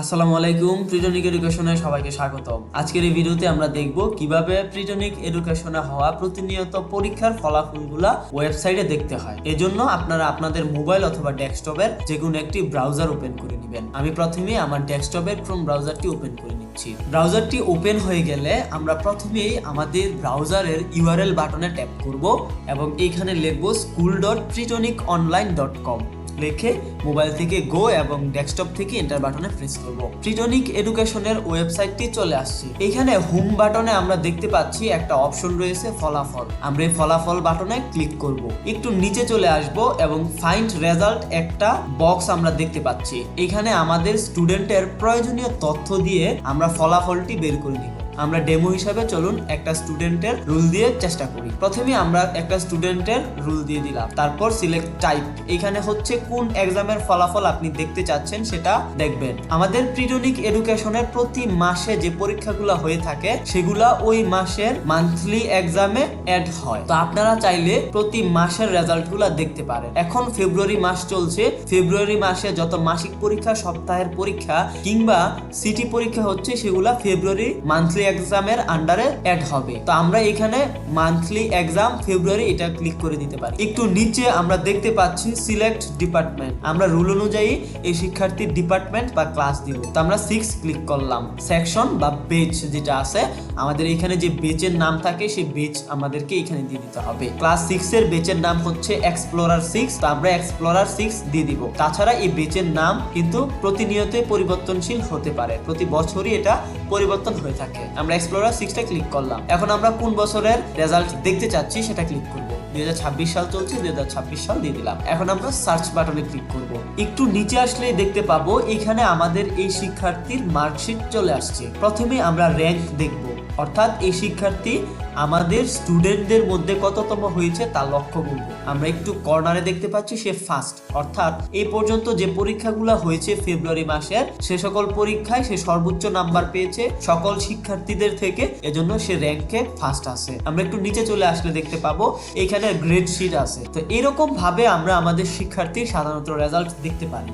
আসসালামু আলাইকুম, প্রিটনিক এডুকেশনে সবাইকে স্বাগতম। আজকের এই ভিডিওতে আমরা দেখব কিভাবে প্রিটনিক এডুকেশনে হওয়া প্রতিনিয়ত পরীক্ষার ফলাফলগুলা ওয়েবসাইটে দেখতে হয়। এজন্য আপনারা আপনাদের মোবাইল অথবা ডেস্কটপের যে কোনো একটি ব্রাউজার ওপেন করে নেবেন। আমি প্রথমে আমার ডেস্কটপের ক্রোম ব্রাউজারটি ওপেন করে নিচ্ছি। ব্রাউজারটি ওপেন হয়ে গেলে আমরা প্রথমেই আমাদের ব্রাউজারের ইউআরএল বাটনে ট্যাপ করব এবং এইখানে লিখব school.pritoniconline.com লিখে মোবাইল থেকে গো এবং ডেস্কটপ থেকে এন্টার বাটনে প্রেস করব। প্রিটনিক এডুকেশনের ওয়েবসাইটটি চলে আসছে। এখানে হোম বাটনে আমরা দেখতে পাচ্ছি একটা অপশন রয়েছে ফলাফল। আমরা এই ফলাফল বাটনে ক্লিক করব। একটু নিচে চলে আসব এবং ফাইন্ড রেজাল্ট একটা বক্স আমরা দেখতে পাচ্ছি। এখানে আমাদের স্টুডেন্টের প্রয়োজনীয় তথ্য দিয়ে আমরা ফলাফলটি বের করে নিব। আমরা ডেমো হিসাবে চলুন একটা স্টুডেন্টের রুল দিয়ে চেষ্টা করি। প্রথমে আমরা একটা স্টুডেন্টের রুল দিয়ে দিলাম, তারপর সিলেক্ট টাইপ। এখানে হচ্ছে কোন এক্সামের ফলাফল আপনি দেখতে চাচ্ছেন সেটা দেখবেন। আমাদের প্রিটনিক এডুকেশনের প্রতি মাসে যে পরীক্ষাগুলো হয়ে থাকে সেগুলা ওই মাসের মান্থলি এক্সামে অ্যাড হয়। তো আপনারা চাইলে প্রতি মাসের রেজাল্টগুলো দেখতে পারেন। এখন ফেব্রুয়ারি মাস চলছে। ফেব্রুয়ারি মাসে যত মাসিক পরীক্ষা, সপ্তাহের পরীক্ষা কিংবা সিটি পরীক্ষা হচ্ছে সেগুলা ফেব্রুয়ারি মান্থলি এক্সামের আন্ডারে অ্যাড হবে। তো আমরা এখানে মান্থলি এক্সাম ফেব্রুয়ারি এটা ক্লিক করে দিতে পারি। একটু নিচে আমরা দেখতে পাচ্ছি সিলেক্ট ডিপার্টমেন্ট। আমরা রুল অনুযায়ী এই শিক্ষার্থীর ডিপার্টমেন্ট বা ক্লাস দিব। তো আমরা 6 ক্লিক করলাম। সেকশন বা বেচ যেটা আছে, আমাদের এখানে যে বেচের নাম থাকে সেই বেচ আমাদেরকে এখানে দিয়ে দিতে হবে। ক্লাস 6 এর বেচের নাম হচ্ছে এক্সপ্লোরার 6। তো আমরা এক্সপ্লোরার 6 দিয়ে দিব। তাছাড়া এই বেচের নাম কিন্তু প্রতিনিয়তই পরিবর্তনশীল হতে পারে, প্রতি বছরই এটা পরিবর্তন হয়ে থাকে। আমরা এক্সপ্লোরার 6টা ক্লিক করলাম। এখন আমরা কোন বছরের রেজাল্ট দেখতে চাচ্ছি সেটা ক্লিক করব। 2026 সাল চলছে, 2026 সাল দিয়ে দিলাম। এখন আমরা সার্চ বাটনে ক্লিক করব। একটু নিচে আসলেই দেখতে পাবো এখানে আমাদের এই শিক্ষার্থীর মার্কশিট চলে আসছে। প্রথমে আমরা র্যাঙ্ক দেখব, অর্থাৎ এই শিক্ষার্থী আমাদের স্টুডেন্টদের মধ্যে কততম হয়েছে তা লক্ষ্য করব। আমরা একটু কর্নারে দেখতে পাচ্ছি সে ফার্স্ট, অর্থাৎ এই পর্যন্ত যে পরীক্ষাগুলো হয়েছে ফেব্রুয়ারি মাসের সে সকল পরীক্ষায় সে সর্বোচ্চ নাম্বার পেয়েছে সকল শিক্ষার্থীদের থেকে, এজন্য সে র্যাঙ্কে ফার্স্ট আছে। আমরা একটু নিচে চলে আসলে দেখতে পাবো এখানে গ্রেড শিট আছে। তো এরকম ভাবে আমরা আমাদের শিক্ষার্থীর সাধারণত রেজাল্ট দেখতে পারি।